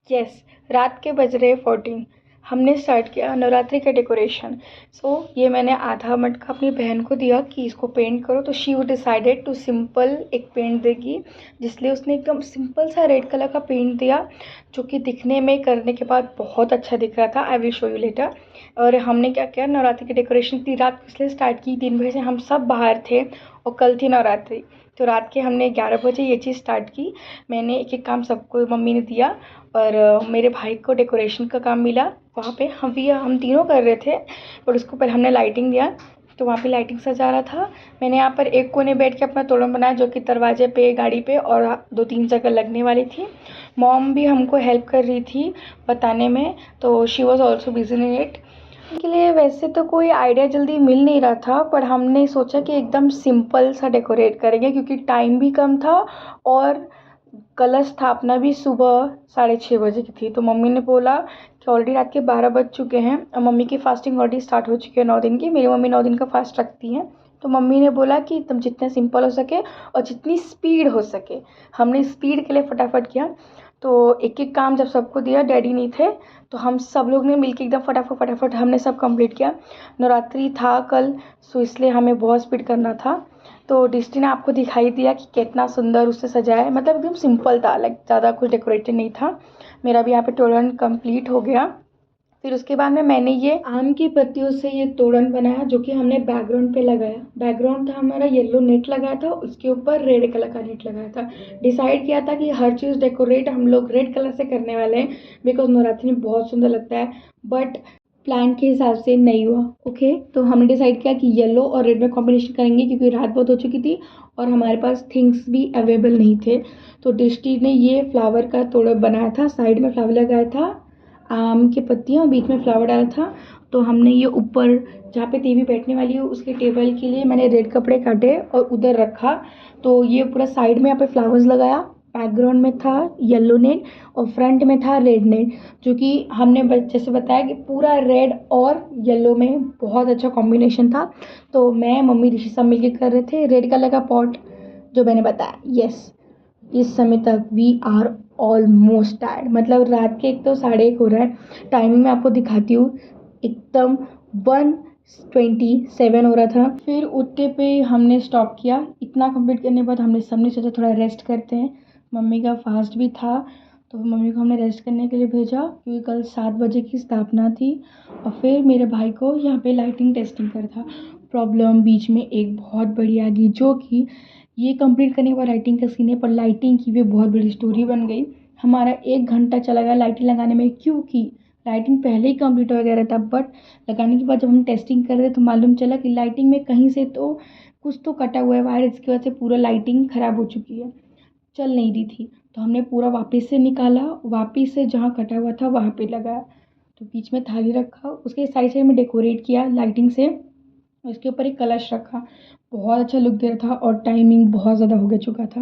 Yes, रात के बज रहे 14। हमने स्टार्ट किया नवरात्रि का डेकोरेशन। ये मैंने आधा मटका अपनी बहन को दिया कि इसको पेंट करो, तो शी वो डिसाइडेड टू सिंपल एक पेंट देगी, जिसलिए उसने एकदम सिंपल सा रेड कलर का पेंट दिया, जो कि दिखने में करने के बाद बहुत अच्छा दिख रहा था। I will show you later. और हमने क्या किया, नवरात्रि की डेकोरेशन इतनी रात को इसलिए स्टार्ट की, 3 बजे से हम सब बाहर थे और कल थी नवरात्रि, तो रात के हमने 11 बजे ये चीज़ स्टार्ट की। मैंने एक एक काम सबको मम्मी ने दिया, और मेरे भाई को डेकोरेशन का काम मिला। वहाँ पे हम तीनों कर रहे थे, और उसको पहले हमने लाइटिंग दिया, तो वहाँ पे लाइटिंग सजा रहा था। मैंने यहाँ पर एक कोने बैठ के अपना तोरण बनाया, जो कि दरवाजे पे, गाड़ी पे और 2-3 जगह लगने वाली थी। मॉम भी हमको हेल्प कर रही थी बताने में, तो she was also busy in it. के लिए वैसे तो कोई आइडिया जल्दी मिल नहीं रहा था, पर हमने सोचा कि एकदम सिंपल सा डेकोरेट करेंगे, क्योंकि टाइम भी कम था और कलश स्थापना भी सुबह 6:30 बजे की थी। तो मम्मी ने बोला कि ऑलरेडी रात के 12 बज चुके हैं और मम्मी की फास्टिंग ऑलरेडी स्टार्ट हो चुकी है 9 दिन की। मेरी मम्मी 9 दिन का फास्ट रखती हैं, तो मम्मी ने बोला कि तुम जितना सिंपल हो सके और जितनी स्पीड हो सके। हमने स्पीड के लिए फटाफट किया, तो एक एक काम जब सबको दिया, डैडी नहीं थे, तो हम सब लोग ने मिलकर एकदम फटाफट फटाफट हमने सब कंप्लीट किया। नवरात्रि था कल, सो इसलिए हमें बहुत स्पीड करना था। तो डिस्टी ने आपको दिखाई दिया कि कितना सुंदर उससे सजाया है, मतलब एकदम सिंपल था, लाइक ज़्यादा कुछ डेकोरेटेड नहीं था। मेरा भी यहाँ पे तोरण कंप्लीट हो गया। फिर उसके बाद में मैंने ये आम की पत्तियों से ये तोरण बनाया, जो कि हमने बैकग्राउंड पे लगाया। बैकग्राउंड था हमारा येलो नेट लगाया था, उसके ऊपर रेड कलर का नेट लगाया था। डिसाइड किया था कि हर चीज़ डेकोरेट हम लोग रेड कलर से करने वाले हैं, बिकॉज नवरात्रि में बहुत सुंदर लगता है, बट प्लान के हिसाब से नहीं हुआ। ओके, तो हमने डिसाइड किया कि येलो और रेड में कॉम्बिनेशन करेंगे, क्योंकि रात बहुत हो चुकी थी और हमारे पास थिंग्स भी अवेलेबल नहीं थे। तो दृष्टि ने ये फ्लावर का तोड़ा बनाया था, साइड में फ्लावर लगाया था, आम की पत्तियाँ, बीच में फ्लावर डाला था। तो हमने ये ऊपर जहाँ पे टीवी बैठने वाली है उसके टेबल के लिए मैंने रेड कपड़े काटे और उधर रखा। तो ये पूरा साइड में यहाँ पे फ्लावर्स लगाया, बैकग्राउंड में था येलो नेट और फ्रंट में था रेड नेट, जो कि हमने जैसे बताया कि पूरा रेड और येलो में बहुत अच्छा कॉम्बिनेशन था। तो मैं, मम्मी, ऋषि सब मिलकर कर रहे थे। रेड कलर का पॉट जो मैंने बताया, यस, इस समय तक वी आर ऑलमोस्ट टायर्ड, मतलब रात के एक तो 1:30 हो रहा है। टाइमिंग मैं आपको दिखाती हूँ, एकदम 1:27 हो रहा था। फिर उतने पे हमने स्टॉप किया। इतना कंप्लीट करने के बाद हमने सबने सोचा थोड़ा रेस्ट करते हैं। मम्मी का फास्ट भी था, तो मम्मी को हमने रेस्ट करने के लिए भेजा, क्योंकि कल 7 बजे की स्थापना थी। और फिर मेरे भाई को यहाँ पे लाइटिंग टेस्टिंग कर था। प्रॉब्लम बीच में एक बहुत बड़ी आ गई, जो कि ये कंप्लीट करने के बाद लाइटिंग का सीन है, पर लाइटिंग की भी बहुत बड़ी स्टोरी बन गई। हमारा 1 घंटा चला गया लाइटिंग लगाने में, क्योंकि लाइटिंग पहले ही कंप्लीट हो गया था, बट लगाने के बाद जब हम टेस्टिंग कर रहे तो मालूम चला कि लाइटिंग में कहीं से तो कुछ तो कटा हुआ है वायर, इसकी वजह से पूरा लाइटिंग ख़राब हो चुकी है, चल नहीं रही थी। तो हमने पूरा वापस से निकाला, वापस से जहाँ कटा हुआ था वहाँ पे लगाया। तो बीच में थाली रखा, उसके साइड साइड में डेकोरेट किया लाइटिंग से, उसके ऊपर एक कलश रखा। बहुत अच्छा लुक दे रहा था और टाइमिंग बहुत ज़्यादा हो गया चुका था,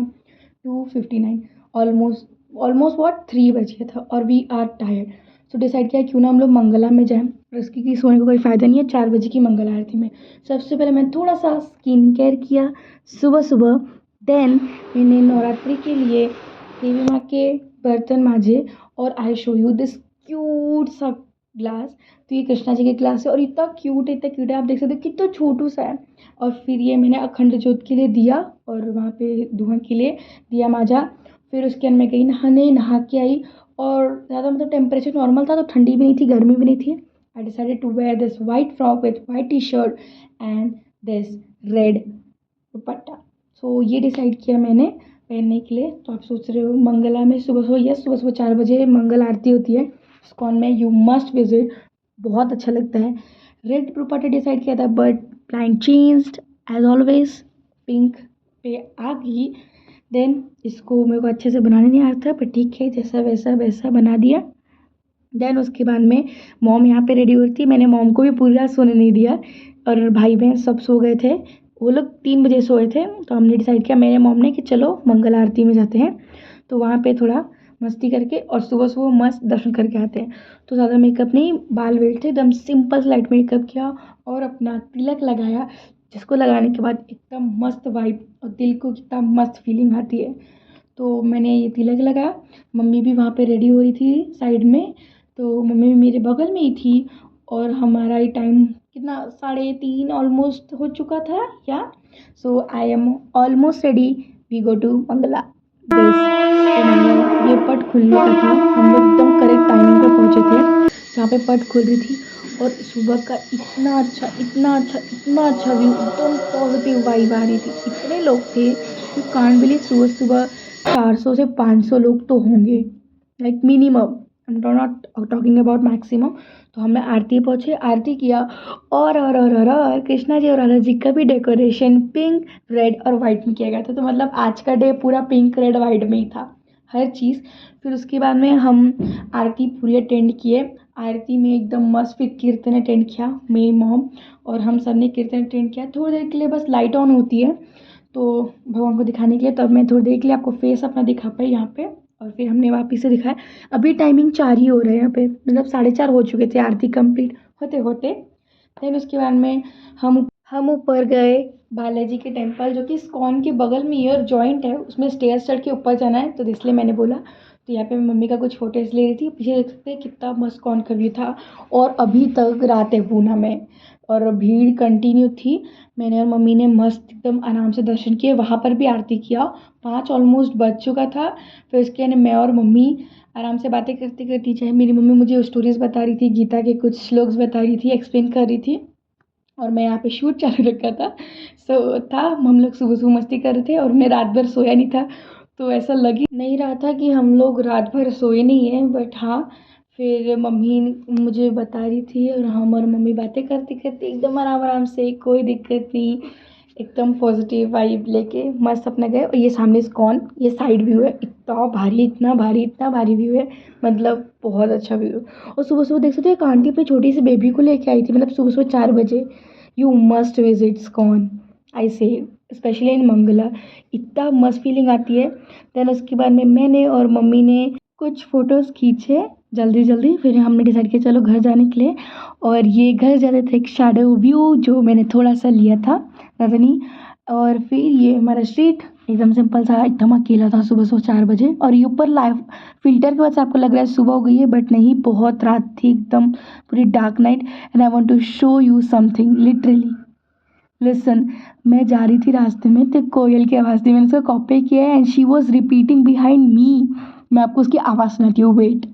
2:59, ऑलमोस्ट ऑलमोस्ट व्हाट 3 बज गया था और we are tired. So decide किया क्यों ना हम लोग मंगला में जाएं, रिस्की की सोने का कोई फ़ायदा नहीं है। 4 बजे की मंगल आरती में सबसे पहले मैं थोड़ा सा स्किन केयर किया सुबह सुबह। देन मैंने नवरात्रि के लिए देवी माँ के बर्तन मांजे, और I show you this cute सा ग्लास। तो ये कृष्णा जी के ग्लास है और इतना क्यूट है, आप देख सकते हो कितना छोटू सा है। और फिर ये मैंने अखंड ज्योत के लिए दिया, और वहाँ पे धुआं के लिए दिया मांजा। फिर उसके अंदर मैं गई नहाने, नहा के आई, और ज़्यादा मतलब टेम्परेचर नॉर्मल था, तो ठंडी भी नहीं थी, गर्मी भी नहीं थी। I decided to wear this white frock with white T shirt and this red dupatta. So ये डिसाइड किया मैंने पहनने के लिए। तो आप सोच रहे हो मंगला में सुबह सुबह, यस, सुबह सुबह 4 बजे मंगल आरती होती है इस्कॉन में, यू मस्ट विजिट, बहुत अच्छा लगता है। रेड दुपट्टा डिसाइड किया था, but plan changed as always, pink पे आ गई। देन इसको मेरे को अच्छे से बनाने नहीं आता था, पर ठीक है, जैसा वैसा वैसा बना दिया। देन उसके बाद में मॉम यहाँ पे रेडी हो रही थी, मैंने मॉम को भी पूरी रात सोने नहीं दिया, और भाई बहन सब सो गए थे, वो लोग 3 बजे सोए थे। तो हमने डिसाइड किया, मेरे मॉम ने, कि चलो मंगल आरती में जाते हैं, तो वहाँ पे थोड़ा मस्ती करके और सुबह सुबह मस्त दर्शन करके आते हैं। तो ज़्यादा मेकअप नहीं, बाल वेल थे, एकदम सिंपल लाइट मेकअप किया और अपना तिलक लगाया, जिसको लगाने के बाद एकदम मस्त वाइब और दिल को कितना मस्त फीलिंग आती है। तो मैंने ये तिलक लगाया। मम्मी भी वहाँ पे रेडी हो रही थी साइड में, तो मम्मी भी मेरे बगल में ही थी। और हमारा ये टाइम कितना 3:30 ऑलमोस्ट हो चुका था या। So I am almost ready, we go to Mangla this. ये पट खुलने का था, हम लोग एकदम करेक्ट टाइमिंग पे पहुँचे थे जहाँ पे पट खुल रही थी। और सुबह का इतना अच्छा इतना अच्छा इतना अच्छा व्यू, एकदम पॉजिटिव वाइब आ रही थी। इतने लोग थे, यू कांट बिलीव, सुबह सुबह 400 से 500 लोग तो होंगे, like minimum, I am not talking about maximum. तो हमने आरती पहुँचे, आरती किया। और कृष्णा जी और राधा जी का भी डेकोरेशन पिंक रेड और वाइट में किया गया था। तो मतलब आज का डे पूरा पिंक रेड वाइट में ही था हर चीज़। फिर उसके बाद में हम आरती पूरी अटेंड किए। आरती में एकदम मस्त फिर कीर्तन अटेंड किया, मेरी मॉम और हम सब ने कीर्तन अटेंड किया। थोड़ी देर के लिए बस लाइट ऑन होती है तो भगवान को दिखाने के लिए, तब मैं थोड़ी देर के लिए आपको फेस अपना दिखा पाई यहाँ पे। और फिर हमने वापस से दिखाया। अभी टाइमिंग 4 ही हो रहे हैं यहाँ पे, मतलब 4:30 हो चुके थे आरती कंप्लीट होते होते। फिर उसके बाद में हम ऊपर गए बालाजी के टेम्पल, जो कि इस्कॉन के बगल में ईयर जॉइंट है, उसमें स्टेयर्स चढ़ के ऊपर जाना है, तो इसलिए मैंने बोला। तो यहाँ पे मैं मम्मी का कुछ फोटोज ले रही थी, पीछे देख सकते हैं कितना मस्त इस्कॉन का व्यू था। और अभी तक रात है पूना में और भीड़ कंटिन्यू थी। मैंने और मम्मी ने मस्त एकदम आराम से दर्शन किए, वहाँ पर भी आरती किया। 5 ऑलमोस्ट बज चुका था। फिर उसके बाद मैं और मम्मी आराम से बातें करती करती चाहे, मेरी मम्मी मुझे स्टोरीज बता रही थी, गीता के कुछ श्लोक्स बता रही थी, एक्सप्लेन कर रही थी। और मैं यहाँ पे शूट चालू रखा था। था हम लोग सुबह सुबह मस्ती कर रहे थे और मैं रात भर सोया नहीं था। तो ऐसा लग ही नहीं रहा था कि हम लोग रात भर सोए नहीं हैं, बट हाँ। फिर मम्मी मुझे बता रही थी और हम और मम्मी बातें करते करते एकदम आराम आराम से, कोई दिक्कत नहीं, एकदम पॉजिटिव वाइब लेके मस्त अपना गए। और ये सामने इस्कॉन, ये साइड व्यू है, इतना भारी इतना भारी इतना भारी व्यू है, मतलब बहुत अच्छा व्यू। और सुबह सुबह देख सकते हो एक आंटी अपनी छोटी सी बेबी को लेके आई थी, मतलब सुबह सुबह 4 बजे। यू मस्ट विजिट इस्कॉन, आई से, स्पेशली इन मंगला, इतना मस्त फीलिंग आती है। देन उसके बाद में मैंने और मम्मी ने कुछ फ़ोटोज़ खींचे जल्दी जल्दी। फिर हमने डिसाइड किया चलो घर जाने के लिए। और ये घर जा रहे थे एक शैडो व्यू जो मैंने थोड़ा सा लिया था रजनी। और फिर ये हमारा स्ट्रीट एकदम सिंपल सा, एकदम अकेला था सुबह सुबह 4 बजे। और ये ऊपर लाइव फिल्टर की वजह से आपको लग रहा है सुबह हो गई है, बट नहीं, बहुत रात थी, एकदम पूरी dark night. And I want to show you something literally, listen. मैं जा रही थी रास्ते में तो कोयल की आवाज़ थी, मैंने उसका कॉपी किया है and she was repeating behind me. मैं आपको उसकी आवाज़ सुनाती हूँ, wait.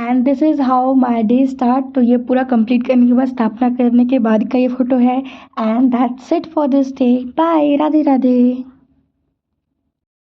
And this is how my day start. तो ये पूरा कंप्लीट करने के बाद, स्थापना करने के बाद का ये फ़ोटो है। And that's it for this day. Bye, Radhe Radhe.